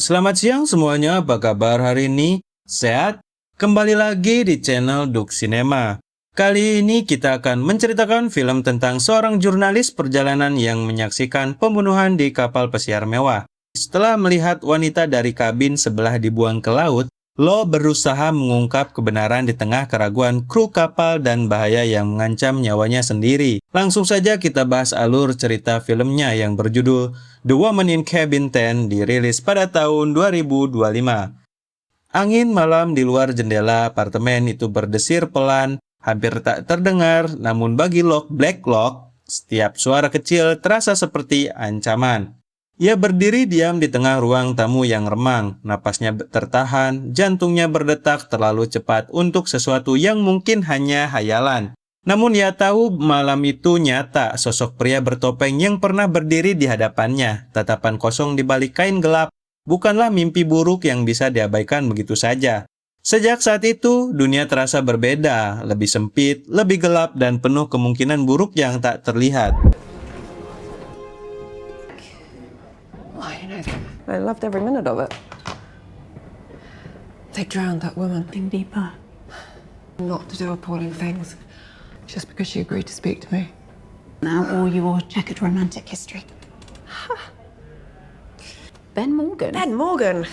Selamat siang semuanya, apa kabar hari ini? Sehat? Kembali lagi di channel Duk Cinema. Kali ini kita akan menceritakan film tentang seorang jurnalis perjalanan yang menyaksikan pembunuhan di kapal pesiar mewah. Setelah melihat wanita dari kabin sebelah dibuang ke laut, Lo berusaha mengungkap kebenaran di tengah keraguan kru kapal dan bahaya yang mengancam nyawanya sendiri. Langsung saja kita bahas alur cerita filmnya yang berjudul The Woman in Cabin 10, dirilis pada tahun 2025. Angin malam di luar jendela apartemen itu berdesir pelan, hampir tak terdengar, namun bagi Black Lock, setiap suara kecil terasa seperti ancaman. Ia berdiri diam di tengah ruang tamu yang remang, napasnya tertahan, jantungnya berdetak terlalu cepat untuk sesuatu yang mungkin hanya hayalan. Namun ia tahu malam itu nyata, sosok pria bertopeng yang pernah berdiri di hadapannya, tatapan kosong di balik kain gelap, bukanlah mimpi buruk yang bisa diabaikan begitu saja. Sejak saat itu, dunia terasa berbeda, lebih sempit, lebih gelap, dan penuh kemungkinan buruk yang tak terlihat. I loved every minute of it. They drowned that woman. Think deeper. Not to do appalling things, just because she agreed to speak to me. Now all your checkered romantic history. Ben Morgan. Ben Morgan.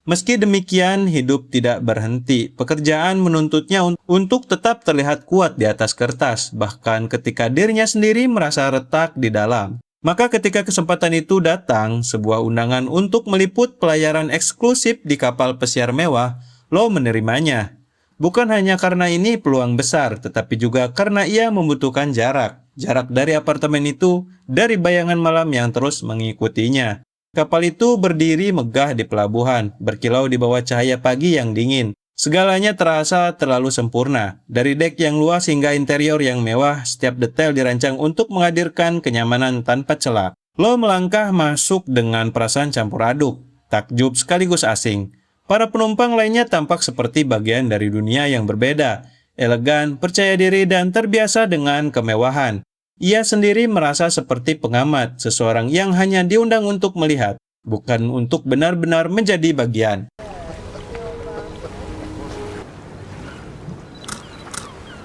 Meski demikian, hidup tidak berhenti. Pekerjaan menuntutnya untuk tetap terlihat kuat di atas kertas, bahkan ketika dirinya sendiri merasa retak di dalam. Maka ketika kesempatan itu datang, sebuah undangan untuk meliput pelayaran eksklusif di kapal pesiar mewah, Lo menerimanya. Bukan hanya karena ini peluang besar, tetapi juga karena ia membutuhkan jarak. Jarak dari apartemen itu, dari bayangan malam yang terus mengikutinya. Kapal itu berdiri megah di pelabuhan, berkilau di bawah cahaya pagi yang dingin. Segalanya terasa terlalu sempurna. Dari dek yang luas hingga interior yang mewah, setiap detail dirancang untuk menghadirkan kenyamanan tanpa celah. Lo melangkah masuk dengan perasaan campur aduk, takjub sekaligus asing. Para penumpang lainnya tampak seperti bagian dari dunia yang berbeda, elegan, percaya diri, dan terbiasa dengan kemewahan. Ia sendiri merasa seperti pengamat, seseorang yang hanya diundang untuk melihat, bukan untuk benar-benar menjadi bagian.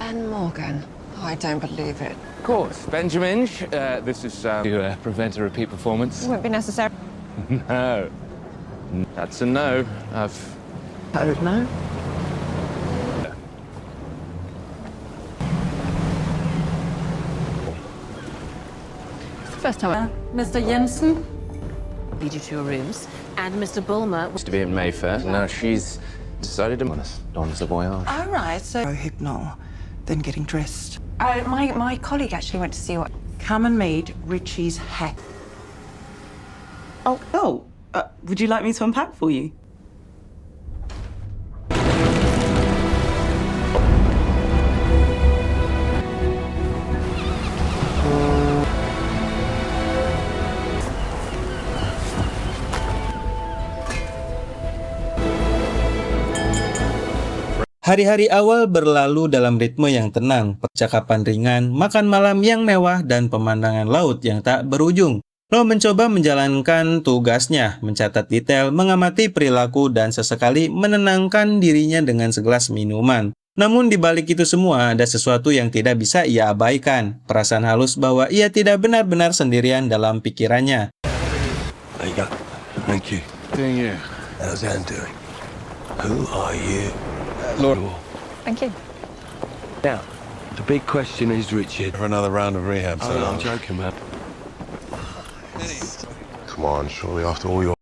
Ben Morgan. I don't believe it. Of course, Benjamin. This is to prevent a repeat performance. It won't be necessary. No, that's a no. I've. Oh, no? It's the first time. Mr. Jensen. Lead you to your rooms. And Mr. Bulmer. Used to be in Mayfair. Now she's decided to don as a voyage. All right, so hypnol, then getting dressed. My colleague actually went to see what. Come and meet Richie's hat. Would you like me to unpack for you? Hari-hari awal berlalu dalam ritme yang tenang, percakapan ringan, makan malam yang mewah, dan pemandangan laut yang tak berujung. Lo mencoba menjalankan tugasnya, mencatat detail, mengamati perilaku, dan sesekali menenangkan dirinya dengan segelas minuman. Namun di balik itu semua ada sesuatu yang tidak bisa ia abaikan, perasaan halus bahwa ia tidak benar-benar sendirian dalam pikirannya. There you go. Thank you. Doing you. How's Anne doing? Who are you? Lord. Thank you. Now, the big question is, Richard. For another round of rehab. Oh, I'm joking, man. Come on, surely after all your...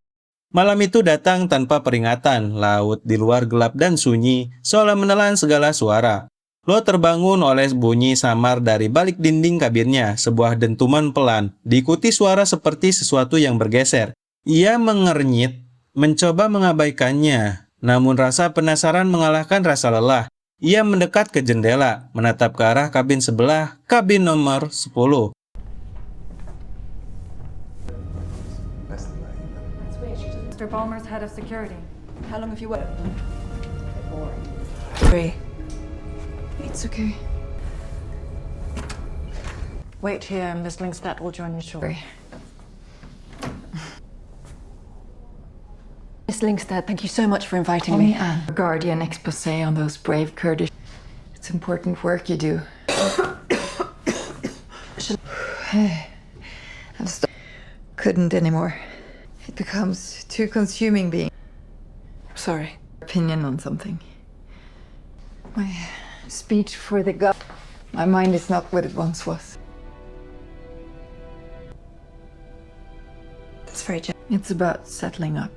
Malam itu datang tanpa peringatan, laut di luar gelap dan sunyi, seolah menelan segala suara. Lo terbangun oleh bunyi samar dari balik dinding kabinnya, sebuah dentuman pelan, diikuti suara seperti sesuatu yang bergeser. Ia mengernyit, mencoba mengabaikannya, namun rasa penasaran mengalahkan rasa lelah. Ia mendekat ke jendela, menatap ke arah kabin sebelah, kabin nomor 10. Mr. Ballmer's head of security. How long have you worked? 3. It's okay. Wait here, Miss Linkstead will join you shortly. Miss Linkstead, thank you so much for inviting me. A Guardian expose on those brave Kurdish. It's important work you do. I'm couldn't anymore. It becomes too consuming being. Sorry. Opinion on something. My speech for the gut. My mind is not what it once was. It's very It's about settling up.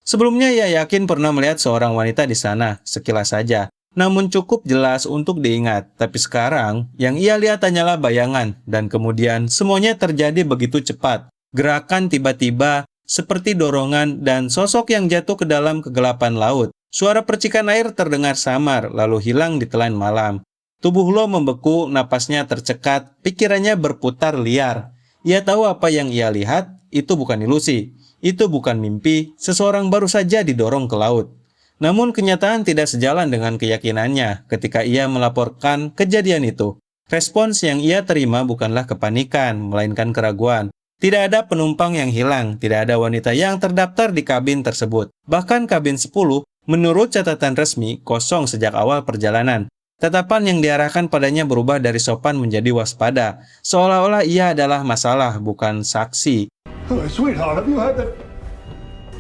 Sebelumnya ia yakin pernah melihat seorang wanita di sana, sekilas saja. Namun cukup jelas untuk diingat. Tapi sekarang, yang ia lihat hanyalah bayangan. Dan kemudian semuanya terjadi begitu cepat. Gerakan tiba-tiba, seperti dorongan dan sosok yang jatuh ke dalam kegelapan laut. Suara percikan air terdengar samar, lalu hilang ditelan malam. Tubuh Lo membeku, napasnya tercekat, pikirannya berputar liar. Ia tahu apa yang ia lihat, itu bukan ilusi. Itu bukan mimpi, seseorang baru saja didorong ke laut. Namun kenyataan tidak sejalan dengan keyakinannya ketika ia melaporkan kejadian itu. Respons yang ia terima bukanlah kepanikan, melainkan keraguan. Tidak ada penumpang yang hilang, tidak ada wanita yang terdaftar di kabin tersebut. Bahkan kabin 10, menurut catatan resmi, kosong sejak awal perjalanan. Tatapan yang diarahkan padanya berubah dari sopan menjadi waspada, seolah-olah ia adalah masalah, bukan saksi. Oh, sweetheart, have you heard that?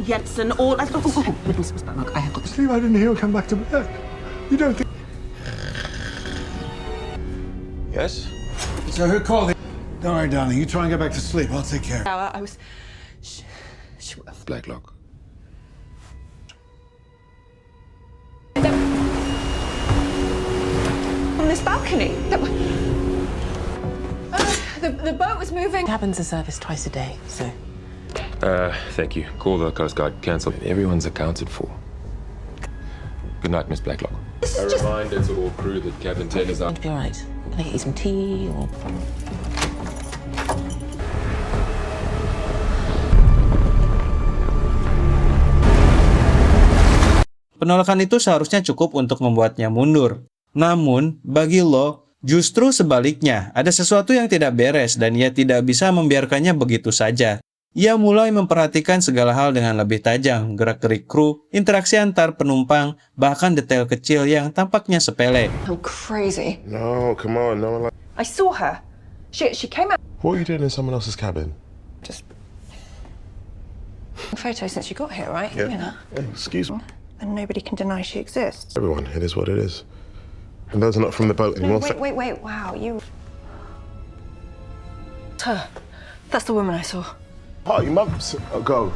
Jensen, all. Look, I have got. Steve, I didn't hear you come back to bed. You don't think. Yes? So who called it? Don't worry, darling. You try and get back to sleep. I'll take care. I was. Blacklock. On this balcony. The boat was moving. Cabins are serviced twice a day, so. Thank you. Call the Coast Guard. Cancel. Everyone's accounted for. Good night, Miss Blacklock. A reminder to all crew that Captain Taylor's Going to be alright. Can I get you some tea or? Penolakan itu seharusnya cukup untuk membuatnya mundur. Namun, bagi Lo, justru sebaliknya, ada sesuatu yang tidak beres dan ia tidak bisa membiarkannya begitu saja. Ia mulai memperhatikan segala hal dengan lebih tajam, gerak-gerik kru, interaksi antar penumpang, bahkan detail kecil yang tampaknya sepele. I'm crazy. No, come on, no one like. I saw her. She came out. What are you doing in someone else's cabin? Just. Photo since you got here, right? Yeah. You know. Excuse me. And nobody can deny she exists. Everyone, it is what it is. And those are not from the boat No, anymore. wait. Wow, you. Her. That's the woman I saw. Oh, you months ago.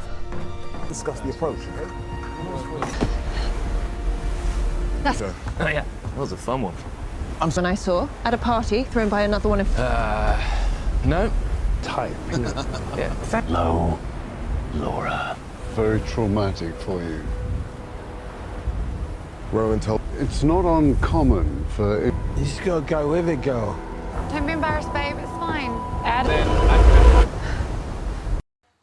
Discuss the approach, okay? That's Oh yeah, that was a fun one. when I saw at a party thrown by another one of. No. Tight. Yeah. No, Laura. Very traumatic for you. Rowan told. It's not uncommon for. You just gotta go with it, girl. Don't be embarrassed, babe. It's fine.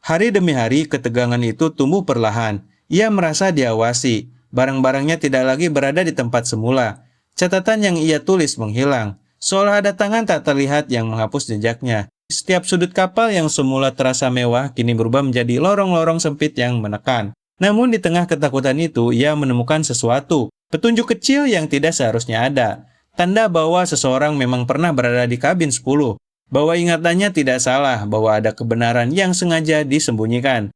Hari demi hari, ketegangan itu tumbuh perlahan. Ia merasa diawasi. Barang-barangnya tidak lagi berada di tempat semula. Catatan yang ia tulis menghilang. Seolah ada tangan tak terlihat yang menghapus jejaknya. Setiap sudut kapal yang semula terasa mewah, kini berubah menjadi lorong-lorong sempit yang menekan. Namun di tengah ketakutan itu, ia menemukan sesuatu. Petunjuk kecil yang tidak seharusnya ada. Tanda bahwa seseorang memang pernah berada di kabin 10. Bahwa ingatannya tidak salah, bahwa ada kebenaran yang sengaja disembunyikan.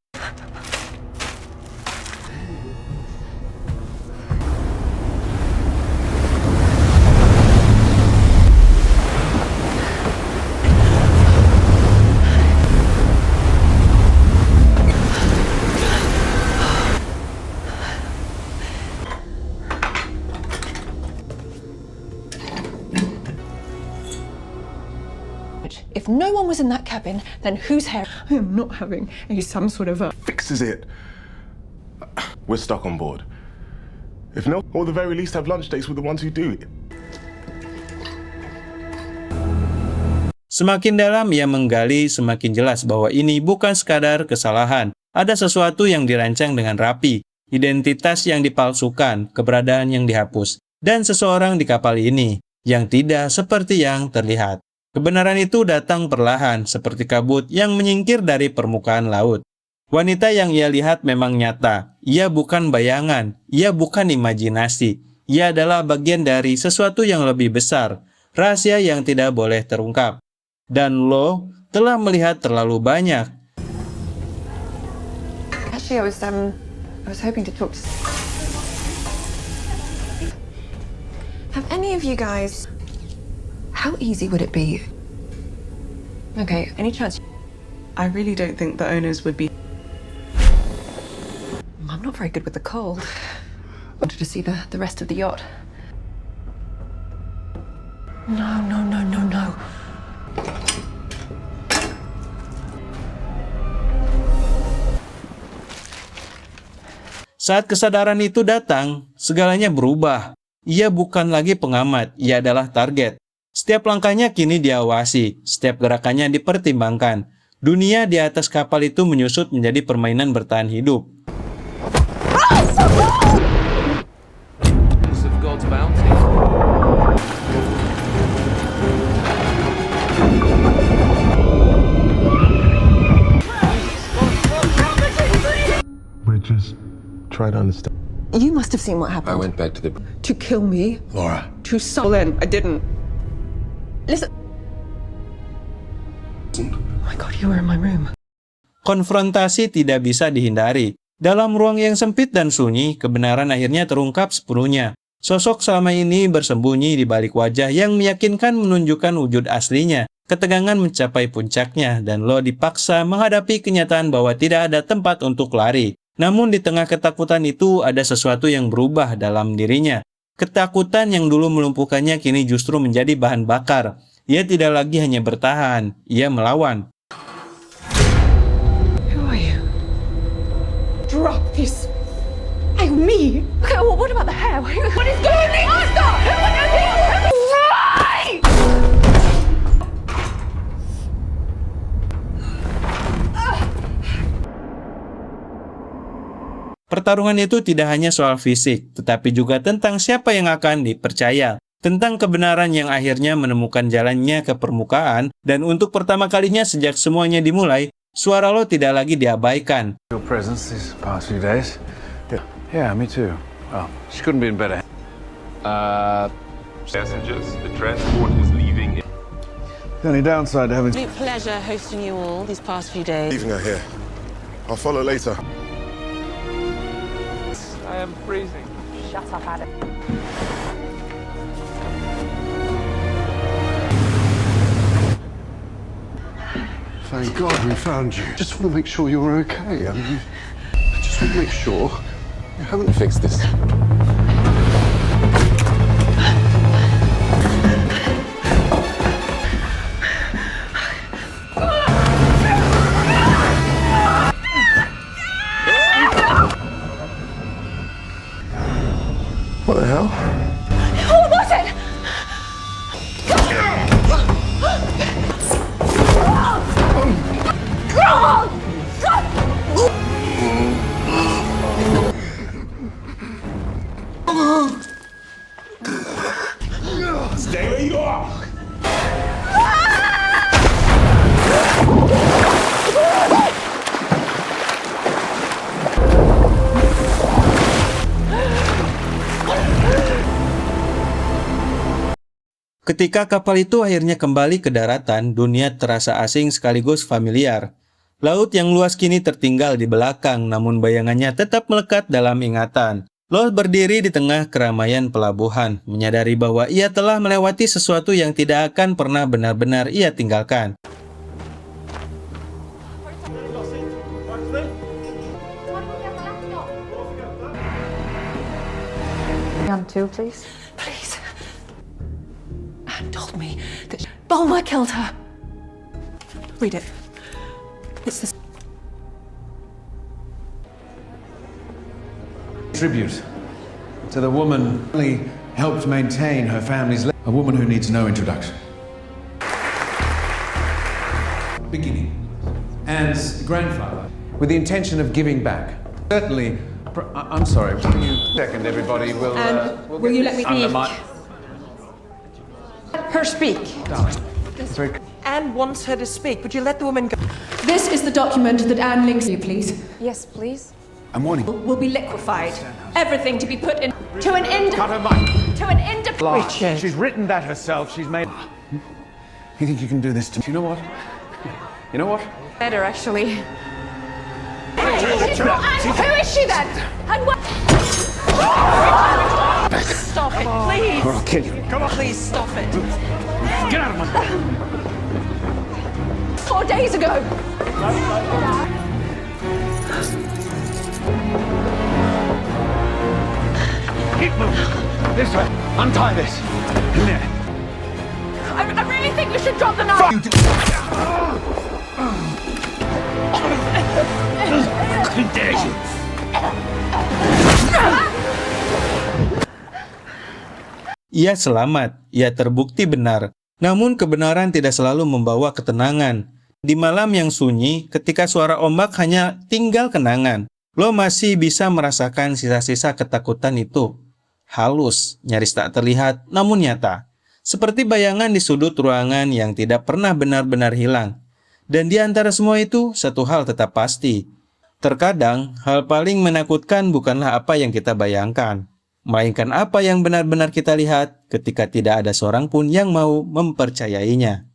If no one was in that cabin, then whose hair? I am not having some sort of a. Fixes it. We're stuck on board. If no, or the very least have lunch dates with the ones who do it. Semakin dalam ia menggali, semakin jelas bahwa ini bukan sekadar kesalahan. Ada sesuatu yang dirancang dengan rapi, identitas yang dipalsukan, keberadaan yang dihapus, dan seseorang di kapal ini yang tidak seperti yang terlihat. Kebenaran itu datang perlahan, seperti kabut yang menyingkir dari permukaan laut. Wanita yang ia lihat memang nyata. Ia bukan bayangan, ia bukan imajinasi. Ia adalah bagian dari sesuatu yang lebih besar, rahasia yang tidak boleh terungkap. Dan lo telah melihat terlalu banyak. Actually, I was hoping to talk to. Have any of you guys? How easy would it be? Okay, any chance? I really don't think the owners would be. I'm not very good with the cold. Wanted to see the rest of the yacht. No. Saat kesadaran itu datang, segalanya berubah. Ia bukan lagi pengamat, ia adalah target. Setiap langkahnya kini diawasi, setiap gerakannya dipertimbangkan. Dunia di atas kapal itu menyusut menjadi permainan bertahan hidup. Of God's bounty. We're just trying to understand. You must have seen what I happened. went back to the... To kill me. Laura. To Solin. I didn't. Listen. Oh my God, you were in my room. Konfrontasi tidak bisa dihindari. Dalam ruang yang sempit dan sunyi, kebenaran akhirnya terungkap sepenuhnya. Sosok selama ini bersembunyi di balik wajah yang meyakinkan menunjukkan wujud aslinya. Ketegangan mencapai puncaknya, dan lo dipaksa menghadapi kenyataan bahwa tidak ada tempat untuk lari. Namun di tengah ketakutan itu ada sesuatu yang berubah dalam dirinya. Ketakutan yang dulu melumpuhkannya kini justru menjadi bahan bakar. Ia tidak lagi hanya bertahan, ia melawan. Who are you? Drop this. Hey, me. Okay, well, what about the hair? What is going on? Stop! Right! Pertarungan itu tidak hanya soal fisik, tetapi juga tentang siapa yang akan dipercaya. Tentang kebenaran yang akhirnya menemukan jalannya ke permukaan, dan untuk pertama kalinya sejak semuanya dimulai, suara lo tidak lagi diabaikan. Your presence these past few days. Yeah, me too. Well, she couldn't be in better. Passengers, the transport is leaving. The only downside to having... Absolute pleasure hosting you all these past few days. Leaving her here. I'll follow later. I am freezing. Shut up, Adam. Thank God we found you. Just want to make sure you're okay. I mean, I just want to make sure you haven't Fix this. What the hell? What was it? Stay where you are! Ketika kapal itu akhirnya kembali ke daratan, dunia terasa asing sekaligus familiar. Laut yang luas kini tertinggal di belakang, namun bayangannya tetap melekat dalam ingatan. Lo berdiri di tengah keramaian pelabuhan, menyadari bahwa ia telah melewati sesuatu yang tidak akan pernah benar-benar ia tinggalkan. On two, please. Please. Anne told me that Bulmer killed her. Read it. It's the... tribute to the woman who really helped maintain her family's a woman who needs no introduction. Beginning. Anne's grandfather, with the intention of giving back. Certainly, I'm sorry, will you... Second, everybody, will Will you let me speak? Her speak. Darling. Very... Anne wants her to speak. Would you let the woman go? This is the document that Anne links you, please. Yes, please. I'm warning. Will be liquefied. Everything to be put in to an end. Cut her mic. To an end. Richard. She's written that herself. She's made. You think you can do this to me? You know what? You know what? Better, actually. Who is she then? And what? Stop it, please. Or I'll kill you. Come on, please stop it. Get out of my. 4 days ago. Keep moving. This way. Untie this. In there. I really think you should drop the knife. Ia selamat, ia terbukti benar. Namun kebenaran tidak selalu membawa ketenangan. Di malam yang sunyi, ketika suara ombak hanya tinggal kenangan, lo masih bisa merasakan sisa-sisa ketakutan itu. Halus, nyaris tak terlihat, namun nyata. Seperti bayangan di sudut ruangan yang tidak pernah benar-benar hilang. Dan di antara semua itu, satu hal tetap pasti. Terkadang, hal paling menakutkan bukanlah apa yang kita bayangkan, melainkan apa yang benar-benar kita lihat ketika tidak ada seorang pun yang mau mempercayainya.